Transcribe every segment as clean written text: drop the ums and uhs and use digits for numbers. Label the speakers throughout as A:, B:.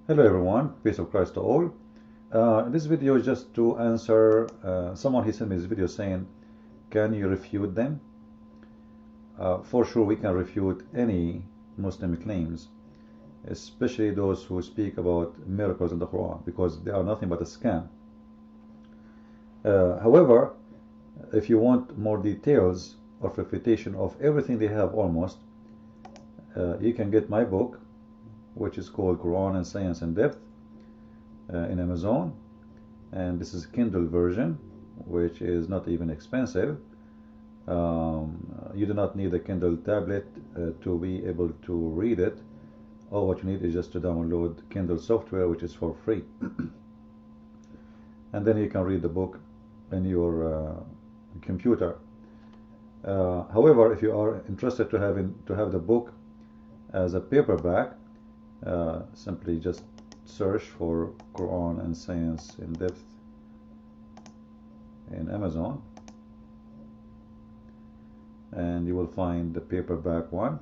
A: Hello everyone, peace of Christ to all. This video is just to answer someone. He sent me this video saying, can you refute them? For sure we can refute any Muslim claims, especially those who speak about miracles in the Quran, because they are nothing but a scam. However, if you want more details of refutation of everything they have almost, you can get my book, which is called Quran and Science in Depth, in Amazon, and this is Kindle version, which is not even expensive. You do not need a Kindle tablet to be able to read it. All what you need is just to download Kindle software, which is for free. And then you can read the book in your computer. However, if you are interested to have the book as a paperback, simply just search for Quran and Science in Depth in Amazon, and you will find the paperback one.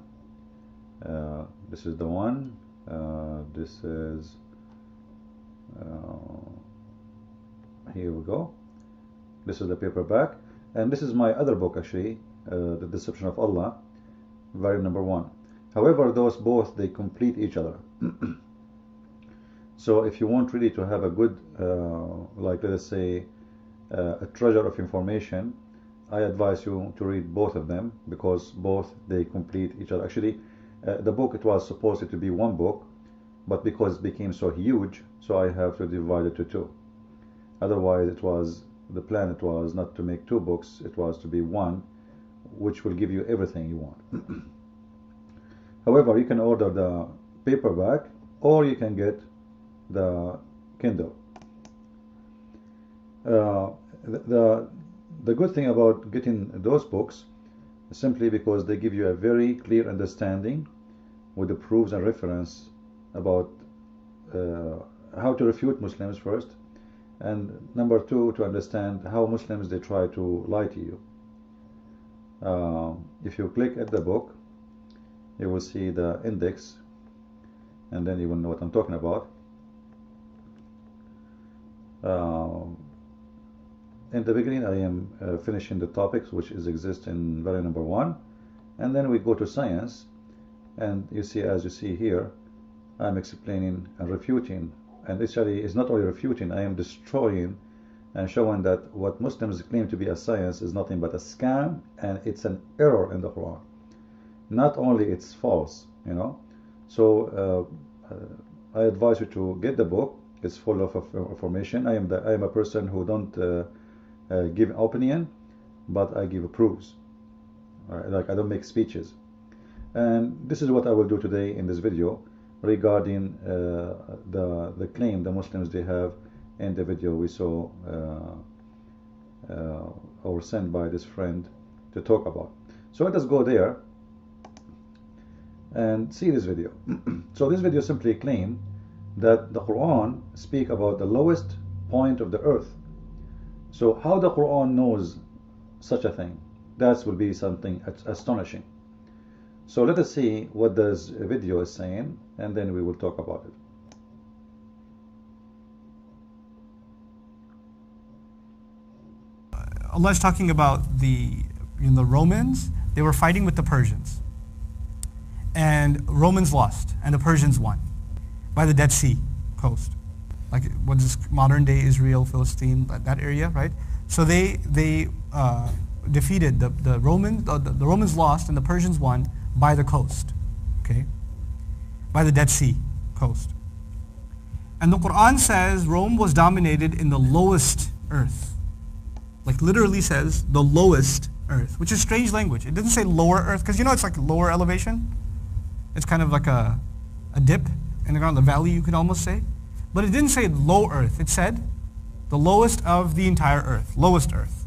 A: This is the one. This is here we go. This is the paperback, and this is my other book actually, The Deception of Allah, volume number 1. However, those both, they complete each other. So if you want really to have a good, like let us say, a treasure of information, I advise you to read both of them, because both, they complete each other. Actually, the book, it was supposed to be one book, but because it became so huge, so I have to divide it to two. Otherwise, the plan it was not to make two books, it was to be one, which will give you everything you want. However, you can order the paperback, or you can get the Kindle. The good thing about getting those books is simply because they give you a very clear understanding with the proofs and reference about how to refute Muslims first, and number two, to understand how Muslims, they try to lie to you. If you click at the book, you will see the index, and then you will know what I'm talking about. In the beginning, I am finishing the topics which exist in volume number 1, and then we go to science, and you see, as you see here, I'm explaining and refuting, and actually it's not only refuting, I am destroying and showing that what Muslims claim to be a science is nothing but a scam, and it's an error in the Quran. Not only it's false, you know. So I advise you to get the book. It's full of information. I am a person who don't give opinion, but I give proofs. Right? Like, I don't make speeches. And this is what I will do today in this video regarding the claim the Muslims, they have in the video we saw or sent by this friend to talk about. So let us go there and see this video. So this video simply claims that the Quran speak about the lowest point of the earth. So how the Quran knows such a thing? That will be something astonishing. So let us see what this video is saying, and then we will talk about it.
B: Allah is talking about the Romans. They were fighting with the Persians, and Romans lost, and the Persians won by the Dead Sea coast, like what is modern day Israel, Philistine, that area, right? So they defeated the Romans. The Romans lost, and the Persians won by the coast, okay, by the Dead Sea coast. And the Quran says Rome was dominated in the lowest earth. Like literally says the lowest earth, which is strange language. It doesn't say lower earth, because it's like lower elevation. It's kind of like a dip in the ground, the valley, you could almost say. But it didn't say low earth. It said the lowest of the entire earth, lowest earth.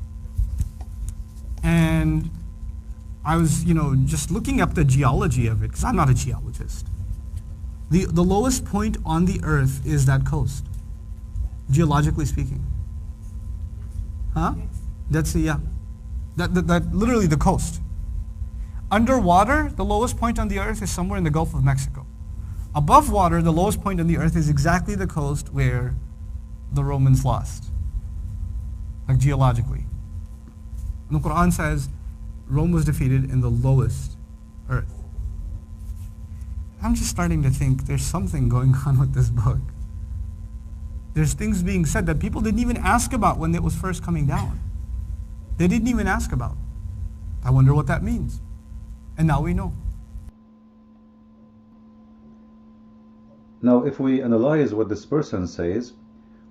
B: And I was, just looking up the geology of it, because I'm not a geologist. The lowest point on the earth is that coast, geologically speaking. Huh? That's yeah. That literally the coast. Underwater, the lowest point on the earth is somewhere in the Gulf of Mexico. Above water, the lowest point on the earth is exactly the coast where the Romans lost, like geologically. And the Quran says Rome was defeated in the lowest earth. I'm just starting to think there's something going on with this book. There's things being said that people didn't even ask about when it was first coming down. They didn't even ask about. I wonder what that means. And now we know.
A: Now, if we analyze what this person says,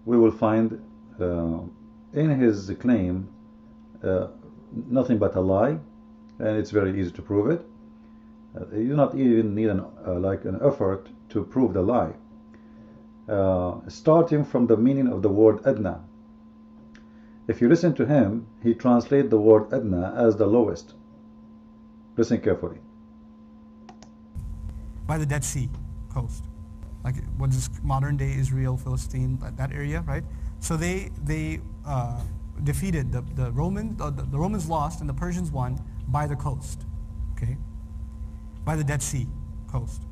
A: we will find in his claim nothing but a lie, and it's very easy to prove it. You do not even need an effort to prove the lie. Starting from the meaning of the word adna. If you listen to him, he translates the word adna as the lowest. Listen carefully.
B: By the Dead Sea coast, like what is modern day Israel, Philistine, that area, right? So they defeated the Romans. The Romans lost and the Persians won by the coast. Okay, by the Dead Sea coast.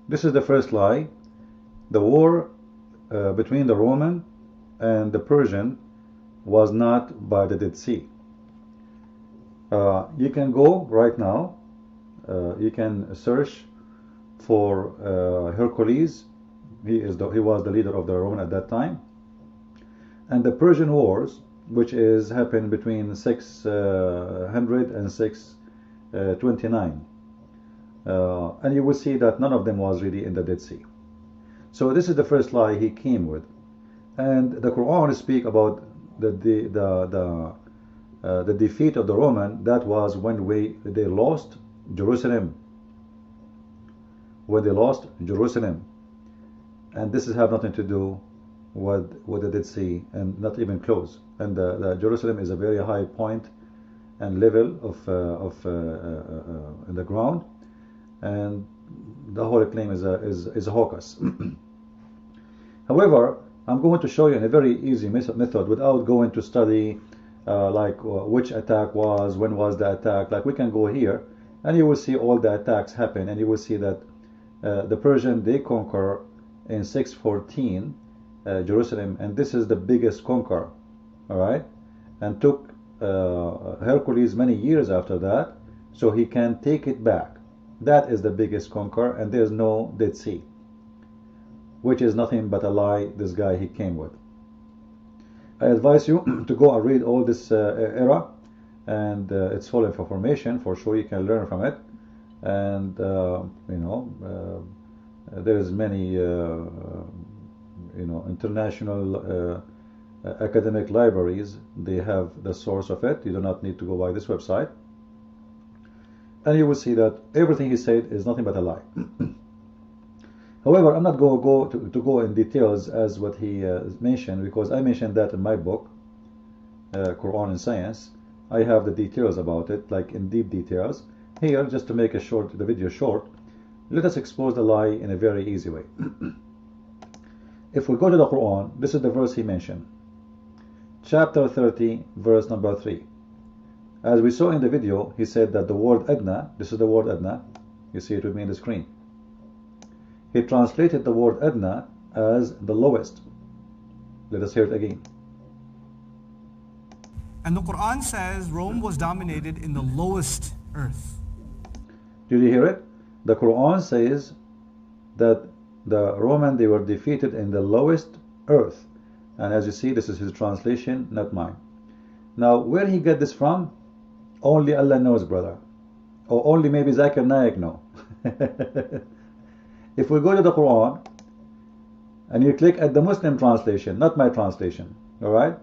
A: This is the first lie. The war between the Roman and the Persian was not by the Dead Sea. You can go right now. You can search for Hercules. He was the leader of the Roman at that time. And the Persian wars, which happened between 600 and 629. And you will see that none of them was really in the Dead Sea. So this is the first lie he came with. And the Quran speaks about the defeat of the Roman. That was when they lost Jerusalem. When they lost Jerusalem. And this have nothing to do with the Dead Sea, and not even close. And the Jerusalem is a very high point and level of in the ground, and the whole claim is a hoax. However, I'm going to show you in a very easy method without going to study which attack was, when was the attack. Like we can go here and you will see all the attacks happen, and you will see that the Persian, they conquer in 614 Jerusalem, and this is the biggest conquer, all right, and took Hercules many years after that, so he can take it back. That is the biggest conquer, and there's no Dead Sea, which is nothing but a lie this guy he came with. I advise you to go and read all this era, and it's full of information. For sure you can learn from it, and there's many international academic libraries. They have the source of it. You do not need to go by this website, and you will see that everything he said is nothing but a lie. However, I'm not going to go in details as what he mentioned, because I mentioned that in my book, Quran and Science. I have the details about it, like in deep details. Here, just to make the video short, let us expose the lie in a very easy way. If we go to the Quran, this is the verse he mentioned. Chapter 30, verse number 3. As we saw in the video, he said that the word adna, this is the word adna, you see it with me on the screen. He translated the word adna as the lowest. Let us hear it again.
B: And the Quran says Rome was dominated in the lowest earth.
A: Did you hear it? The Quran says that the Roman, they were defeated in the lowest earth. And as you see, this is his translation, not mine. Now, where he get this from? Only Allah knows, brother. Or only maybe Zakir Naik know. If we go to the Quran and you click at the Muslim translation, not my translation, all right,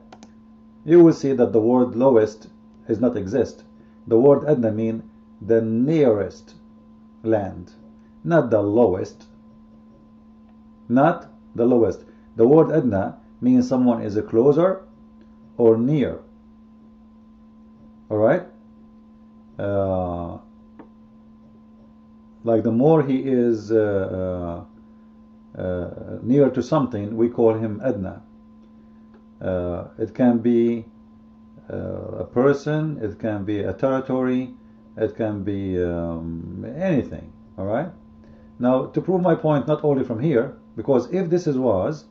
A: you will see that the word lowest does not exist. The word adna means the nearest land, not the lowest. Not the lowest. The word adna means someone is a closer or near. All right. Like the more he is near to something, we call him adna. It can be a person, it can be a territory, it can be anything. All right. Now, to prove my point, not only from here, because if this was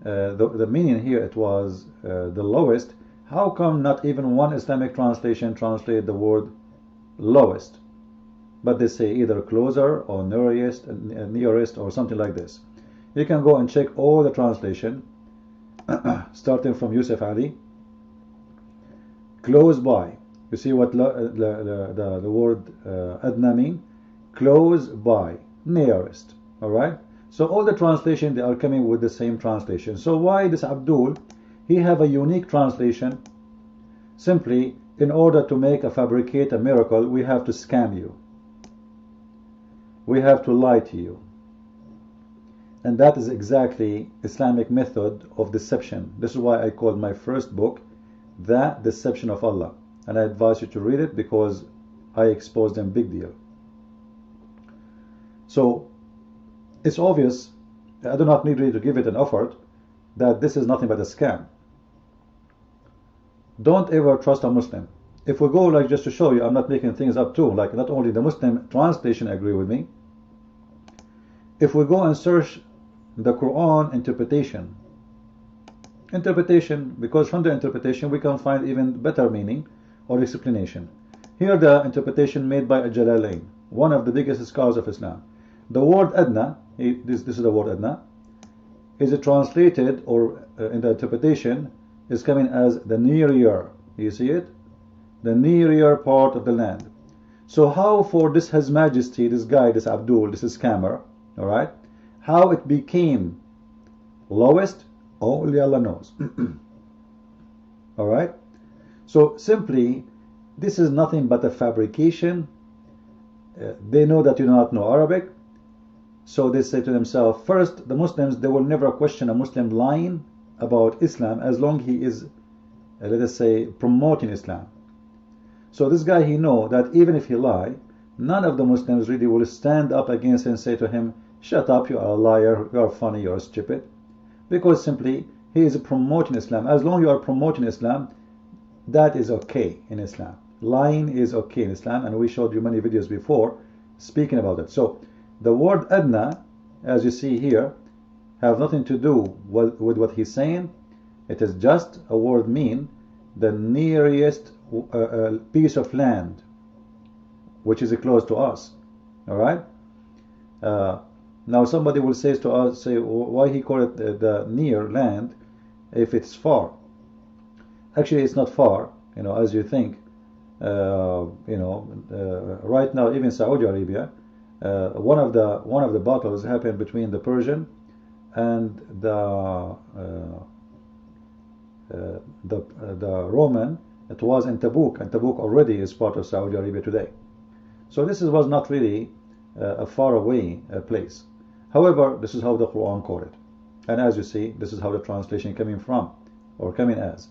A: the meaning here, it was the lowest, how come not even one Islamic translation translate the word lowest, but they say either closer or nearest or something like this? You can go and check all the translation, starting from Yusuf Ali. Close by. You see what the word adna mean? Close by, nearest. All right. So all the translation, they are coming with the same translation. So why this Abdul? He have a unique translation. Simply, in order to fabricate a miracle, we have to scam you. We have to lie to you. And that is exactly Islamic method of deception. This is why I called my first book, The Deception of Allah. And I advise you to read it because I exposed them big deal. So it's obvious, I do not need really to give it an effort, that this is nothing but a scam. Don't ever trust a Muslim. If we go, like, just to show you, I'm not making things up too, like not only the Muslim translation agree with me. If we go and search the Quran interpretation, because from the interpretation we can find even better meaning or explanation. Here the interpretation made by Jalalain, one of the biggest scholars of Islam. The word adna, this is the word adna, is translated, or in the interpretation is coming as the nearer. You see it? The nearer part of the land. So how for this His Majesty, this guy, this Abdul, this scammer, all right, how it became lowest, only Allah knows. All right. So simply, this is nothing but a fabrication. They know that you do not know Arabic, so they say to themselves, first, the Muslims, they will never question a Muslim lying about Islam as long he is, let us say, promoting Islam. So this guy, he know that even if he lie, none of the Muslims really will stand up against him and say to him, shut up, you are a liar, you are funny, you are stupid. Because simply, he is promoting Islam. As long as you are promoting Islam, that is okay in Islam. Lying is okay in Islam, and we showed you many videos before speaking about it. So the word adna, as you see here, have nothing to do with what he's saying. It is just a word mean the nearest piece of land which is close to us. All right. Now somebody will say to us, why he call it the near land if it's far? Actually, it's not far, as you think. Right now, even Saudi Arabia, one of the battles happened between the Persian and the Roman. It was in Tabuk, and Tabuk already is part of Saudi Arabia today. So this was not really a far away place. However, this is how the Quran called it, and as you see, this is how the translation coming from, or coming as.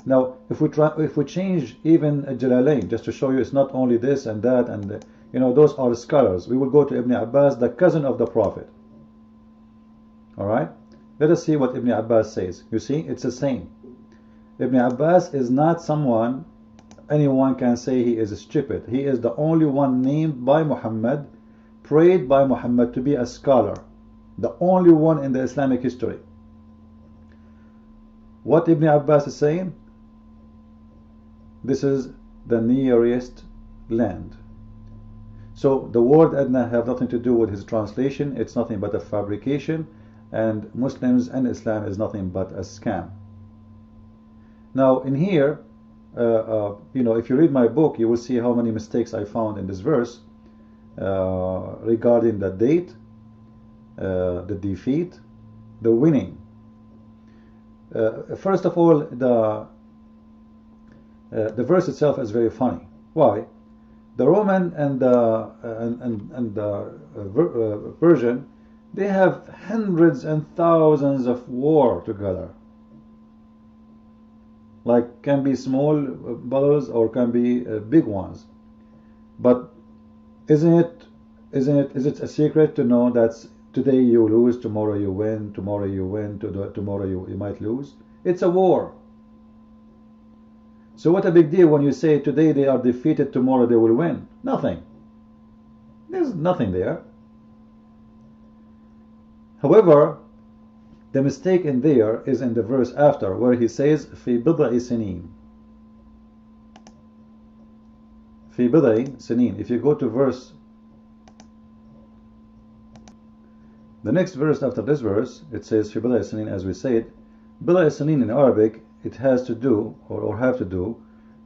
A: Now, if we change even Jalalain, just to show you, it's not only this and that, and those are scholars. We will go to Ibn Abbas, the cousin of the Prophet. All right, let us see what Ibn Abbas says. You see, it's the same. Ibn Abbas is not someone anyone can say he is stupid. He is the only one named by Muhammad, prayed by Muhammad to be a scholar, the only one in the Islamic history. What Ibn Abbas is saying? This is the nearest land. So the word adna have nothing to do with his translation. It's nothing but a fabrication, and Muslims and Islam is nothing but a scam. Now in here, if you read my book, you will see how many mistakes I found in this verse regarding the date, the defeat, the winning. First of all, the verse itself is very funny. Why? The Roman and the Persian, they have hundreds and thousands of war together. Like, can be small battles or can be big ones. But is it a secret to know that today you lose, tomorrow you win, tomorrow you win, tomorrow you might lose? It's a war. So what a big deal when you say today they are defeated, tomorrow they will win? Nothing. There's nothing there. However, the mistake in there is in the verse after, where he says في بضع سنين. في بضع سنين. If you go to verse, the next verse after this verse, it says في بضع سنين, as we said. بضع سنين in Arabic, it has to do, or have to do,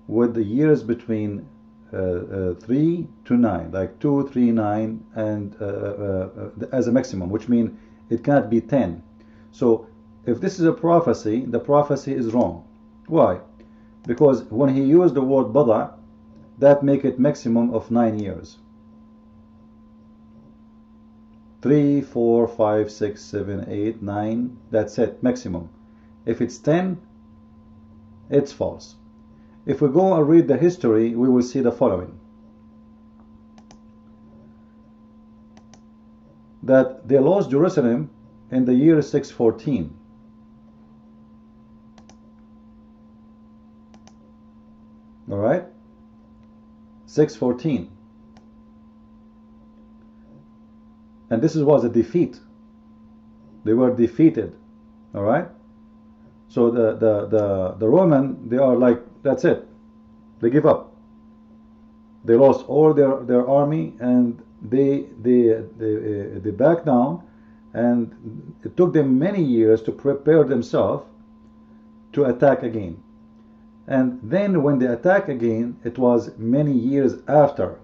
A: with the years between 3 to 9, like 2, 3, 9, and as a maximum, which means it cannot be 10. So if this is a prophecy, the prophecy is wrong. Why? Because when he used the word bada, that make it maximum of 9 years. 3, 4, 5, 6, 7, 8, 9, that's it, maximum. If it's 10, it's false. If we go and read the history, we will see the following. That they lost Jerusalem in the year 614. Alright? 614. And this was a defeat. They were defeated. Alright? So the Roman, they are like, that's it. They give up. They lost all their army, and they backed down, and it took them many years to prepare themselves to attack again. And then when they attack again, it was many years after.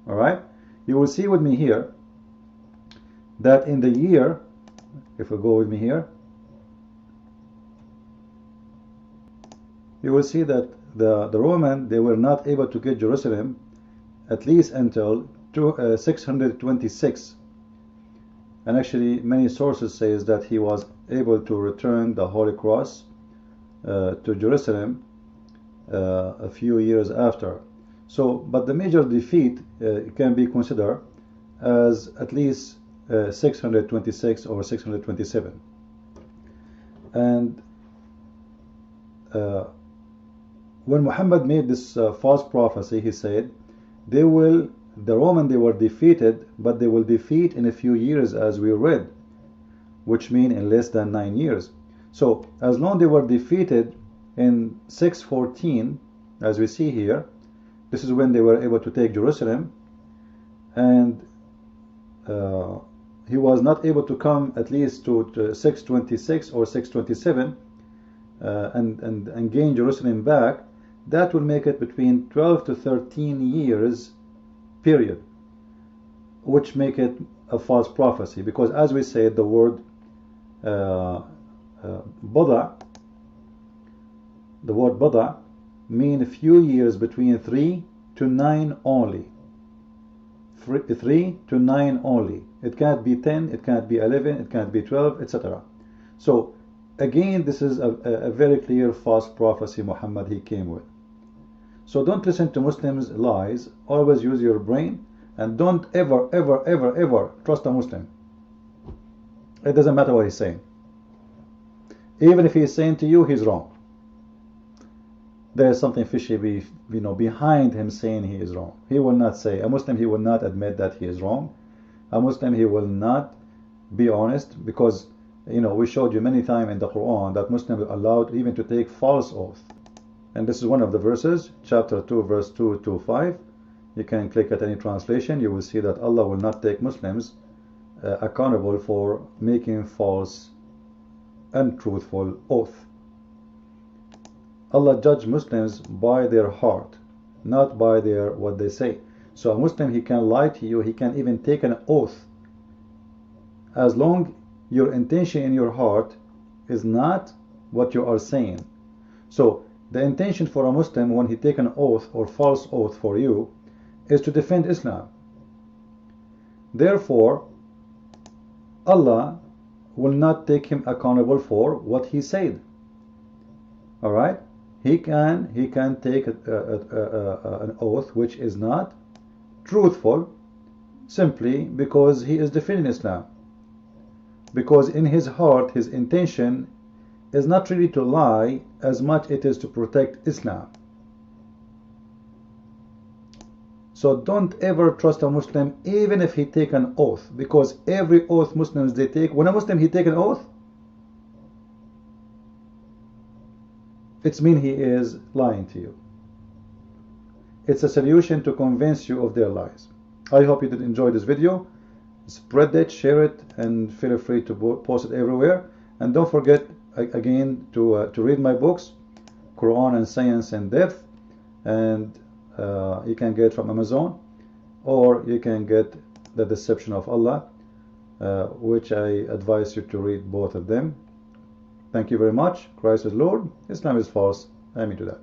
A: Alright? You will see with me here that in the year, if we go with me here, you will see that the Roman, they were not able to get Jerusalem at least until 626. And actually many sources says that he was able to return the Holy Cross to Jerusalem a few years after. So, but the major defeat can be considered as at least 626 or 627. And when Muhammad made this false prophecy, he said, the Roman, they were defeated, but they will defeat in a few years, as we read, which mean in less than 9 years. So as long as they were defeated in 614, as we see here, this is when they were able to take Jerusalem, and he was not able to come at least to 626 or 627 and gain Jerusalem back. That will make it between 12 to 13 years period, which make it a false prophecy, because as we said, the word bada, mean a few years between 3 to 9 only. 3 to 9 only. It can't be 10, it can't be 11, it can't be 12, etc. So again, this is a very clear false prophecy Muhammad he came with. So don't listen to Muslims' lies. Always use your brain, and don't ever trust a Muslim. It doesn't matter what he's saying. Even if he's saying to you he's wrong, there is something fishy behind him saying he is wrong. He will not say, a Muslim, he will not admit that he is wrong. A Muslim, he will not be honest, because we showed you many times in the Quran that Muslims are allowed even to take false oath. And this is one of the verses, chapter 2, verse 2 to 5. You can click at any translation. You will see that Allah will not take Muslims accountable for making false, untruthful oath. Allah judge Muslims by their heart, not by what they say. So a Muslim, he can lie to you, he can even take an oath, as long your intention in your heart is not what you are saying. So the intention for a Muslim when he take an oath or false oath for you is to defend Islam. Therefore, Allah will not take him accountable for what he said. Alright? He can take an oath which is not truthful, simply because he is defending Islam. Because in his heart, his intention is not really to lie as much it is to protect Islam. So don't ever trust a Muslim even if he take an oath, because every oath Muslims they take, when a Muslim he take an oath, it's mean he is lying to you. It's a solution to convince you of their lies. I hope you did enjoy this video. Spread it, share it, and feel free to post it everywhere. And don't forget again to read my books, Quran and Science in Depth, and you can get from Amazon, or you can get The Deception of Allah, which I advise you to read both of them. Thank you very much. Christ is Lord, Islam is false. Amen to that.